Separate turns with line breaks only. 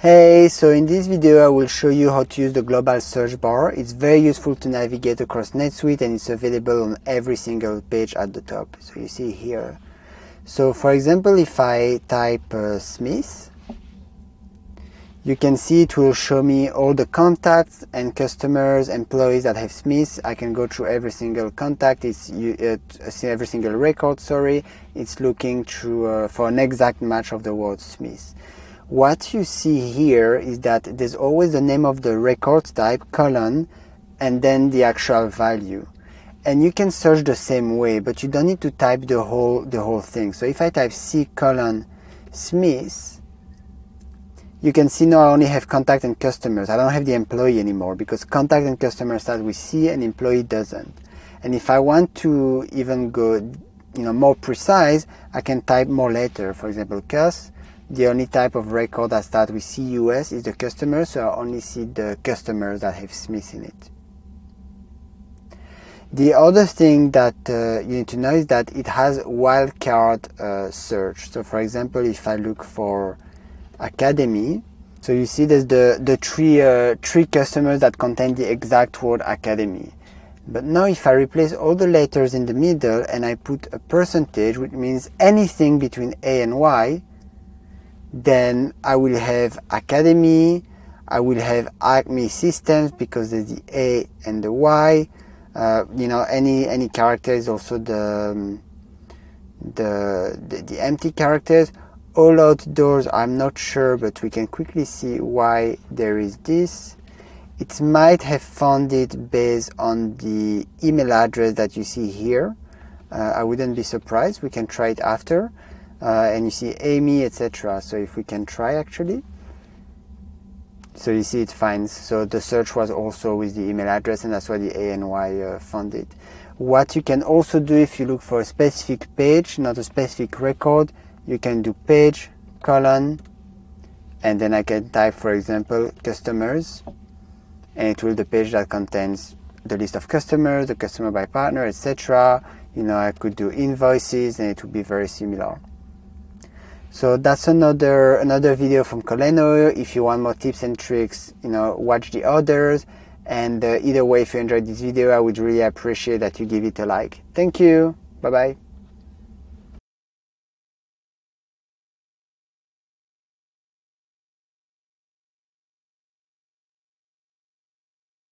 Hey, so in this video I will show you how to use the global search bar. It's very useful to navigate across NetSuite and it's available on every single page at the top. So you see here. So for example, if I type Smith, you can see it will show me all the contacts and customers, employees that have Smith. I can go through every single contact, every single record, It's looking through for an exact match of the word Smith. What you see here is that there's always the name of the record type, colon, and then the actual value. And you can search the same way, but you don't need to type the whole thing. So if I type C colon Smith, you can see now I only have contact and customers. I don't have the employee anymore because contact and customer start with C and employee doesn't. And if I want to even go more precise, I can type more later. For example, cus. The only type of record that starts with CUS is the customer, so I only see the customers that have Smith in it. The other thing that you need to know is that it has wildcard search. So for example, if I look for academy, so you see there's the three customers that contain the exact word academy. But now if I replace all the letters in the middle and I put a percentage, which means anything between A and Y, then I will have academy, I will have Acme systems because there's the A and the Y. Any character is also the empty characters. All outdoors, I'm not sure, but we can quickly see why there is this. It might have found it based on the email address that you see here. I wouldn't be surprised. We can try it after. And you see Amy, etc. So if we can try actually. So you see it finds. So the search was also with the email address, and that's why the A and Y found it. What you can also do if you look for a specific page, not a specific record, you can do page, colon, and then I can type, for example, customers, and it will be the page that contains the list of customers, the customer by partner, etc. I could do invoices, and it would be very similar. So that's another video from Kolleno. If you want more tips and tricks, watch the others. And either way, if you enjoyed this video, I would really appreciate that you give it a like. Thank you. Bye-bye.